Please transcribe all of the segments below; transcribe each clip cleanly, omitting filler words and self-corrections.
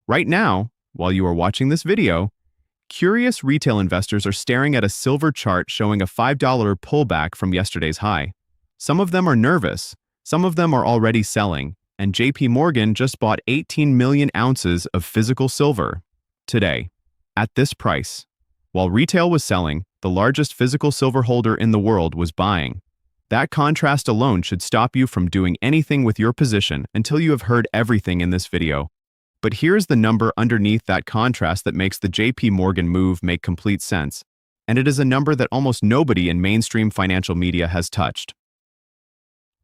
Right now, while you are watching this video, curious retail investors are staring at a silver chart showing a $5 pullback from yesterday's high. Some of them are nervous, some of them are already selling, and JP Morgan just bought 18 million ounces of physical silver today, at this price. While retail was selling, the largest physical silver holder in the world was buying. That contrast alone should stop you from doing anything with your position until you have heard everything in this video. But here's the number underneath that contrast that makes the JP Morgan move make complete sense, and it is a number that almost nobody in mainstream financial media has touched.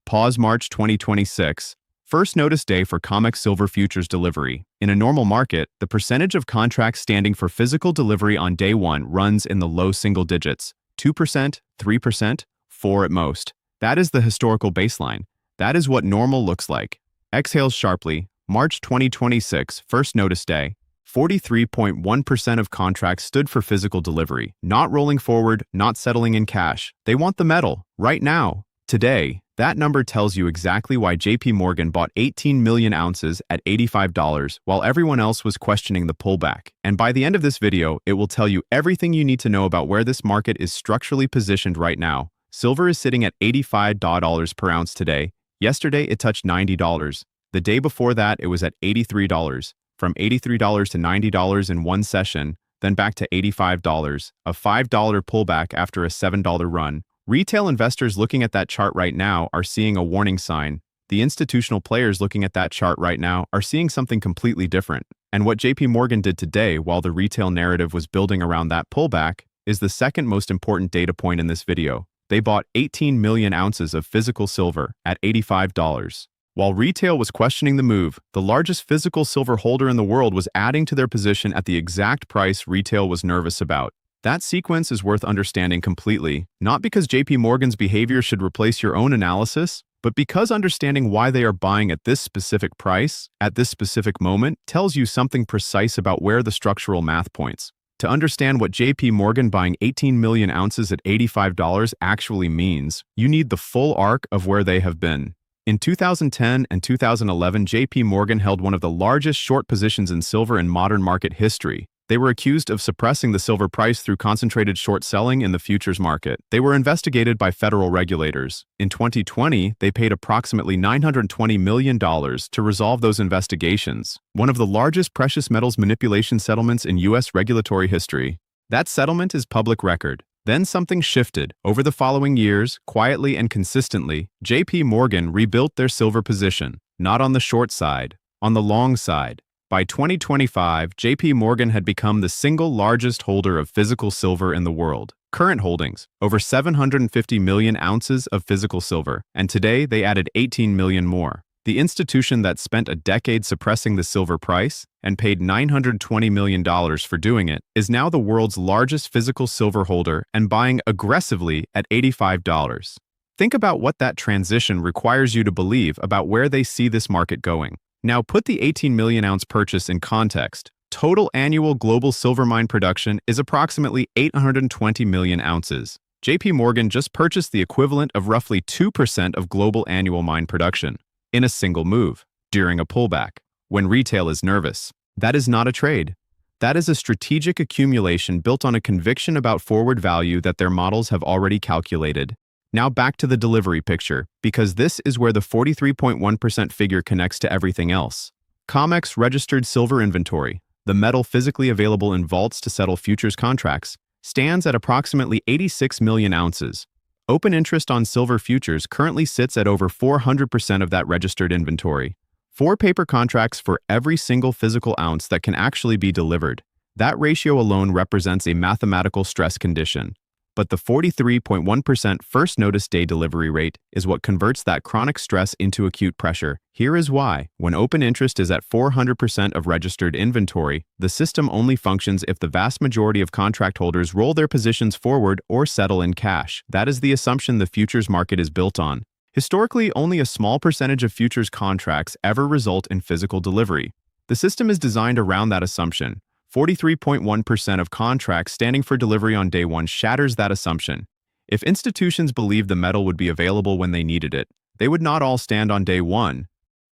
Pause March 2026. First notice day for COMEX silver futures delivery. In a normal market, the percentage of contracts standing for physical delivery on day one runs in the low single digits, 2%, 3%, 4% at most. That is the historical baseline. That is what normal looks like. Exhales sharply. March 2026, first notice day. 43.1% of contracts stood for physical delivery, not rolling forward, not settling in cash. They want the metal, right now, today. That number tells you exactly why JP Morgan bought 18 million ounces at $85 while everyone else was questioning the pullback. And by the end of this video, it will tell you everything you need to know about where this market is structurally positioned right now. Silver is sitting at $85 per ounce today. Yesterday, it touched $90. The day before that, it was at $83. From $83 to $90 in one session, then back to $85, a $5 pullback after a $7 run. Retail investors looking at that chart right now are seeing a warning sign. The institutional players looking at that chart right now are seeing something completely different. And what JP Morgan did today while the retail narrative was building around that pullback is the second most important data point in this video. They bought 18 million ounces of physical silver at $85. While retail was questioning the move, the largest physical silver holder in the world was adding to their position at the exact price retail was nervous about. That sequence is worth understanding completely, not because JP Morgan's behavior should replace your own analysis, but because understanding why they are buying at this specific price, at this specific moment, tells you something precise about where the structural math points. To understand what JP Morgan buying 18 million ounces at $85 actually means, you need the full arc of where they have been. In 2010 and 2011, JP Morgan held one of the largest short positions in silver in modern market history. They were accused of suppressing the silver price through concentrated short selling in the futures market. They were investigated by federal regulators. In 2020, they paid approximately $920 million to resolve those investigations, one of the largest precious metals manipulation settlements in U.S. regulatory history. That settlement is public record. Then something shifted. Over the following years, quietly and consistently, JP Morgan rebuilt their silver position, not on the short side, on the long side. By 2025, JP Morgan had become the single largest holder of physical silver in the world. Current holdings, over 750 million ounces of physical silver, and today they added 18 million more. The institution that spent a decade suppressing the silver price and paid $920 million for doing it is now the world's largest physical silver holder and buying aggressively at $85. Think about what that transition requires you to believe about where they see this market going. Now put the 18 million ounce purchase in context. Total annual global silver mine production is approximately 820 million ounces. JP Morgan just purchased the equivalent of roughly 2% of global annual mine production in a single move during a pullback when retail is nervous. That is not a trade. That is a strategic accumulation built on a conviction about forward value that their models have already calculated. Now back to the delivery picture, because this is where the 43.1% figure connects to everything else. COMEX registered silver inventory, the metal physically available in vaults to settle futures contracts, stands at approximately 86 million ounces. Open interest on silver futures currently sits at over 400% of that registered inventory. 4 paper contracts for every single physical ounce that can actually be delivered. That ratio alone represents a mathematical stress condition. But the 43.1% first notice day delivery rate is what converts that chronic stress into acute pressure. Here is why. When open interest is at 400% of registered inventory, the system only functions if the vast majority of contract holders roll their positions forward or settle in cash. That is the assumption the futures market is built on. Historically, only a small percentage of futures contracts ever result in physical delivery. The system is designed around that assumption. 43.1% of contracts standing for delivery on day one shatters that assumption. If institutions believed the metal would be available when they needed it, they would not all stand on day one.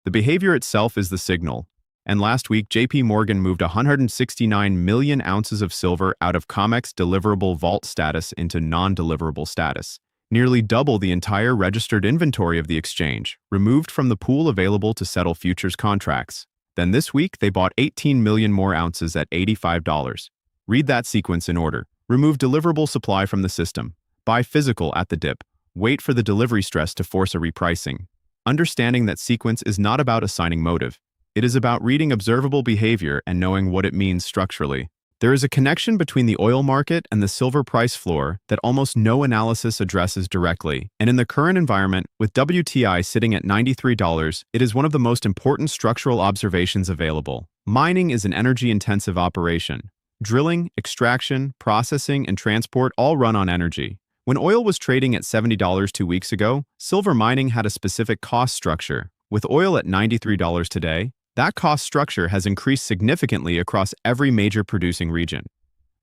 The behavior itself is the signal. And last week, JP Morgan moved 169 million ounces of silver out of COMEX deliverable vault status into non-deliverable status, nearly double the entire registered inventory of the exchange, removed from the pool available to settle futures contracts. Then this week, they bought 18 million more ounces at $85. Read that sequence in order. Remove deliverable supply from the system. Buy physical at the dip. Wait for the delivery stress to force a repricing. Understanding that sequence is not about assigning motive. It is about reading observable behavior and knowing what it means structurally. There is a connection between the oil market and the silver price floor that almost no analysis addresses directly, and in the current environment, with WTI sitting at $93, it is one of the most important structural observations available. Mining is an energy-intensive operation. Drilling, extraction, processing, and transport all run on energy. When oil was trading at $70 2 weeks ago, silver mining had a specific cost structure. With oil at $93 today, that cost structure has increased significantly across every major producing region.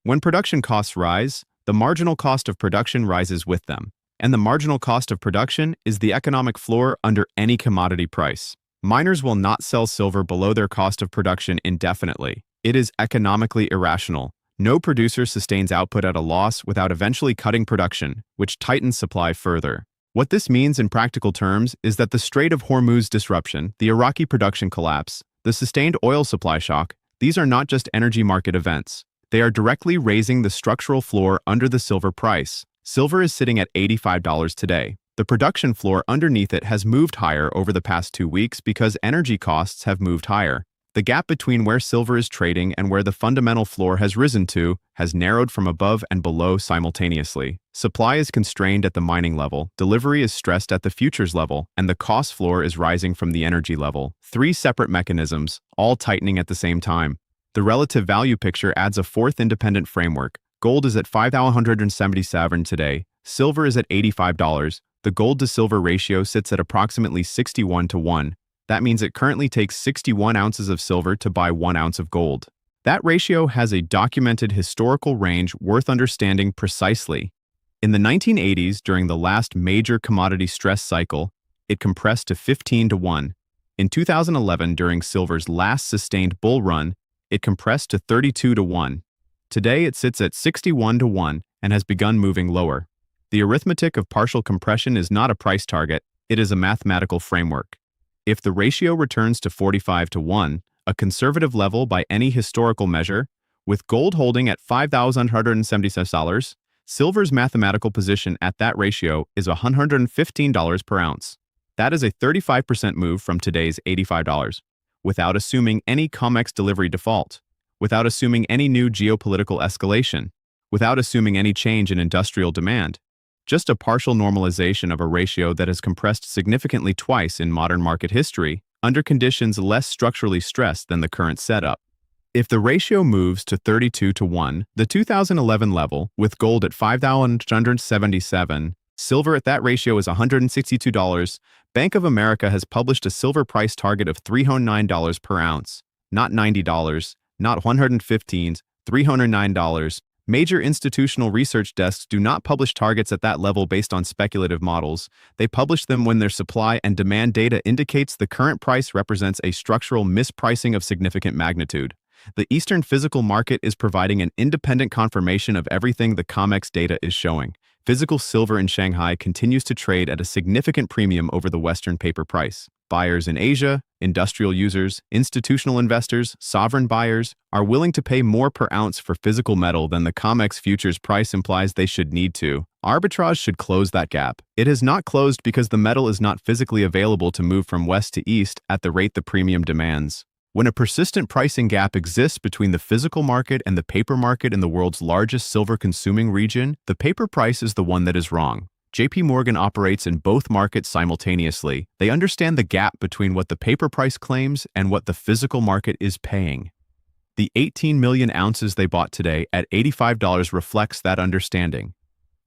When production costs rise, the marginal cost of production rises with them, and the marginal cost of production is the economic floor under any commodity price. Miners will not sell silver below their cost of production indefinitely. It is economically irrational. No producer sustains output at a loss without eventually cutting production, which tightens supply further. What this means in practical terms is that the Strait of Hormuz disruption, the Iraqi production collapse, the sustained oil supply shock, these are not just energy market events. They are directly raising the structural floor under the silver price. Silver is sitting at $85 today. The production floor underneath it has moved higher over the past 2 weeks because energy costs have moved higher. The gap between where silver is trading and where the fundamental floor has risen to has narrowed from above and below simultaneously. Supply is constrained at the mining level, delivery is stressed at the futures level, and the cost floor is rising from the energy level. 3 separate mechanisms, all tightening at the same time. The relative value picture adds a fourth independent framework. Gold is at $5,177 today, silver is at $85. The gold-to-silver ratio sits at approximately 61:1. That means it currently takes 61 ounces of silver to buy 1 ounce of gold. That ratio has a documented historical range worth understanding precisely. In the 1980s, during the last major commodity stress cycle, it compressed to 15:1. In 2011, during silver's last sustained bull run, it compressed to 32:1. Today, it sits at 61:1 and has begun moving lower. The arithmetic of partial compression is not a price target, it is a mathematical framework. If the ratio returns to 45:1, a conservative level by any historical measure, with gold holding at $5,176, silver's mathematical position at that ratio is $115 per ounce. That is a 35% move from today's $85, without assuming any COMEX delivery default, without assuming any new geopolitical escalation, without assuming any change in industrial demand. Just a partial normalization of a ratio that has compressed significantly twice in modern market history, under conditions less structurally stressed than the current setup. If the ratio moves to 32:1, the 2011 level, with gold at $5,177, silver at that ratio is $162. Bank of America has published a silver price target of $309 per ounce, not $90, not $115, $309. Major institutional research desks do not publish targets at that level based on speculative models. They publish them when their supply and demand data indicates the current price represents a structural mispricing of significant magnitude. The Eastern physical market is providing an independent confirmation of everything the COMEX data is showing. Physical silver in Shanghai continues to trade at a significant premium over the Western paper price. Buyers in Asia, industrial users, institutional investors, sovereign buyers, are willing to pay more per ounce for physical metal than the COMEX futures price implies they should need to. Arbitrage should close that gap. It has not closed because the metal is not physically available to move from west to east at the rate the premium demands. When a persistent pricing gap exists between the physical market and the paper market in the world's largest silver-consuming region, the paper price is the one that is wrong. JP Morgan operates in both markets simultaneously. They understand the gap between what the paper price claims and what the physical market is paying. The 18 million ounces they bought today at $85 reflects that understanding.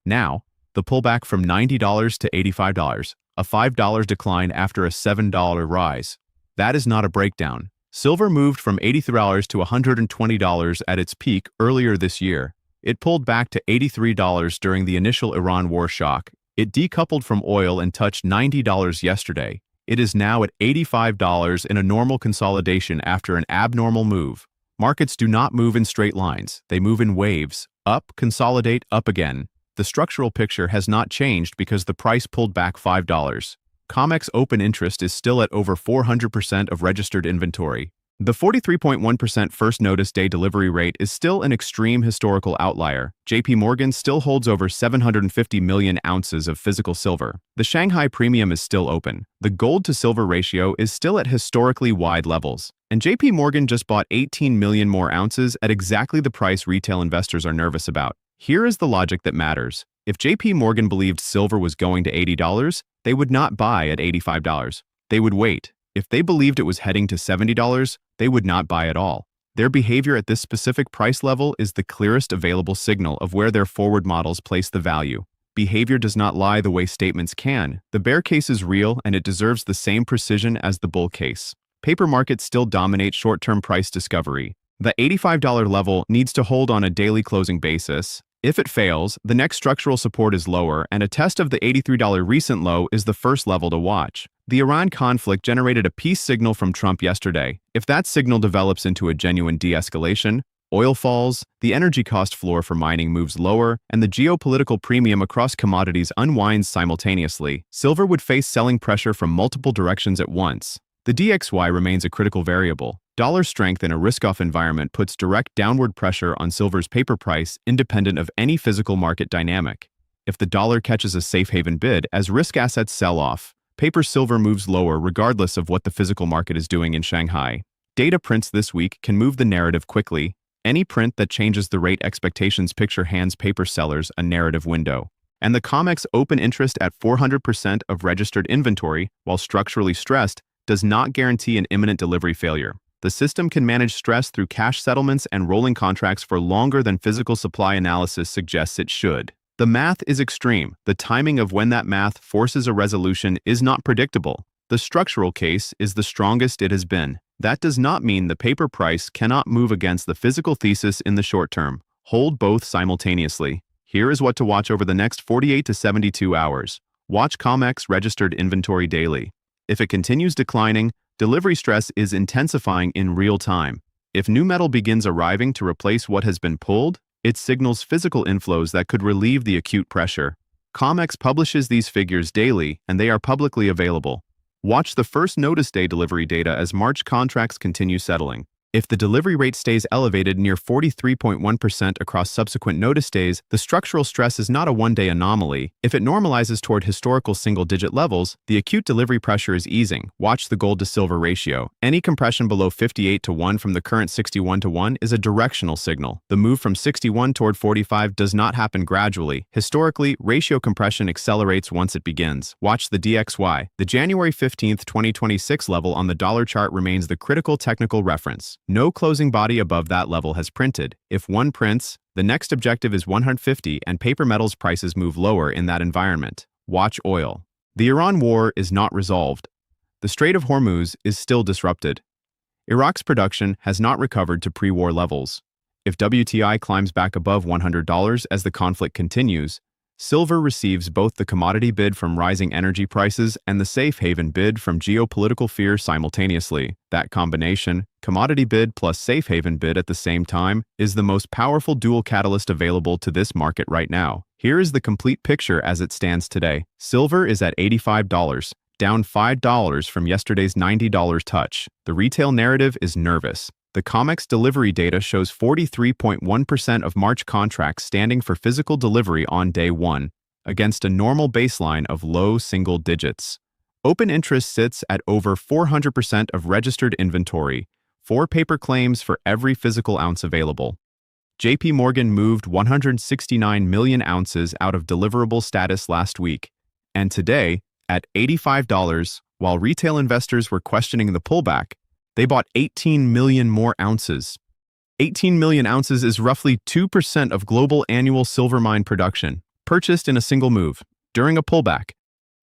Now, the pullback from $90 to $85, a $5 decline after a $7 rise. That is not a breakdown. Silver moved from $83 to $120 at its peak earlier this year. It pulled back to $83 during the initial Iran war shock. It decoupled from oil and touched $90 yesterday. It is now at $85 in a normal consolidation after an abnormal move. Markets do not move in straight lines. They move in waves. Up, consolidate, up again. The structural picture has not changed because the price pulled back $5. COMEX open interest is still at over 400% of registered inventory. The 43.1% first notice day delivery rate is still an extreme historical outlier. JP Morgan still holds over 750 million ounces of physical silver. The Shanghai premium is still open. The gold to silver ratio is still at historically wide levels. And JP Morgan just bought 18 million more ounces at exactly the price retail investors are nervous about. Here is the logic that matters. If JP Morgan believed silver was going to $80, they would not buy at $85. They would wait. If they believed it was heading to $70, they would not buy at all. Their behavior at this specific price level is the clearest available signal of where their forward models place the value. Behavior does not lie the way statements can. The bear case is real and it deserves the same precision as the bull case. Paper markets still dominate short-term price discovery. The $85 level needs to hold on a daily closing basis. If it fails, the next structural support is lower, and a test of the $83 recent low is the first level to watch. The Iran conflict generated a peace signal from Trump yesterday. If that signal develops into a genuine de-escalation, oil falls, the energy cost floor for mining moves lower, and the geopolitical premium across commodities unwinds simultaneously, silver would face selling pressure from multiple directions at once. The DXY remains a critical variable. Dollar strength in a risk-off environment puts direct downward pressure on silver's paper price independent of any physical market dynamic. If the dollar catches a safe haven bid as risk assets sell off, paper silver moves lower regardless of what the physical market is doing in Shanghai. Data prints this week can move the narrative quickly. Any print that changes the rate expectations picture hands paper sellers a narrative window. And the COMEX open interest at 400% of registered inventory, while structurally stressed, does not guarantee an imminent delivery failure. The system can manage stress through cash settlements and rolling contracts for longer than physical supply analysis suggests it should. The math is extreme. The timing of when that math forces a resolution is not predictable. The structural case is the strongest it has been. That does not mean the paper price cannot move against the physical thesis in the short term. Hold both simultaneously. Here is what to watch over the next 48 to 72 hours. Watch COMEX registered inventory daily. If it continues declining, delivery stress is intensifying in real time. If new metal begins arriving to replace what has been pulled, it signals physical inflows that could relieve the acute pressure. COMEX publishes these figures daily, and they are publicly available. Watch the first notice day delivery data as March contracts continue settling. If the delivery rate stays elevated near 43.1% across subsequent notice days, the structural stress is not a one-day anomaly. If it normalizes toward historical single-digit levels, the acute delivery pressure is easing. Watch the gold to silver ratio. Any compression below 58:1 from the current 61:1 is a directional signal. The move from 61 toward 45 does not happen gradually. Historically, ratio compression accelerates once it begins. Watch the DXY. The January 15, 2026 level on the dollar chart remains the critical technical reference. No closing body above that level has printed. If one prints, the next objective is 150 and paper metals prices move lower in that environment. Watch oil. The Iran war is not resolved. The Strait of Hormuz is still disrupted. Iraq's production has not recovered to pre-war levels. If WTI climbs back above $100 as the conflict continues, silver receives both the commodity bid from rising energy prices and the safe haven bid from geopolitical fear simultaneously. That combination, commodity bid plus safe haven bid at the same time, is the most powerful dual catalyst available to this market right now. Here is the complete picture as it stands today. Silver is at $85, down $5 from yesterday's $90 touch. The retail narrative is nervous. The COMEX delivery data shows 43.1% of March contracts standing for physical delivery on day one, against a normal baseline of low single digits. Open interest sits at over 400% of registered inventory, 4 paper claims for every physical ounce available. JP Morgan moved 169 million ounces out of deliverable status last week, and today, at $85, while retail investors were questioning the pullback, they bought 18 million more ounces. 18 million ounces is roughly 2% of global annual silver mine production, purchased in a single move, during a pullback,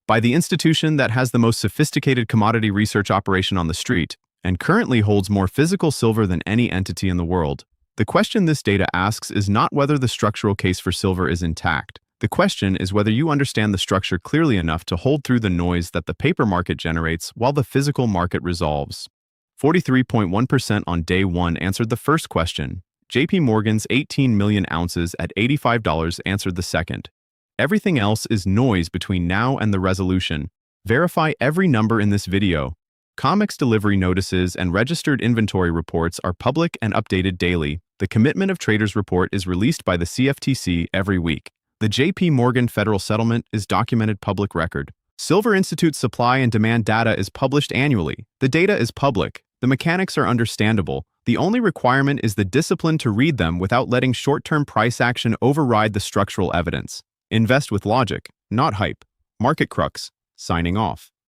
by the institution that has the most sophisticated commodity research operation on the street, and currently holds more physical silver than any entity in the world. The question this data asks is not whether the structural case for silver is intact, The question is whether you understand the structure clearly enough to hold through the noise that the paper market generates while the physical market resolves. 43.1% on day 1 answered the first question. JP Morgan's 18 million ounces at $85 answered the second. Everything else is noise between now and the resolution. Verify every number in this video. COMEX delivery notices and registered inventory reports are public and updated daily. The Commitment of Traders report is released by the CFTC every week. The JP Morgan federal settlement is documented public record. Silver Institute supply and demand data is published annually. The data is public. The mechanics are understandable. The only requirement is the discipline to read them without letting short-term price action override the structural evidence. Invest with logic, not hype. Market Crux, signing off.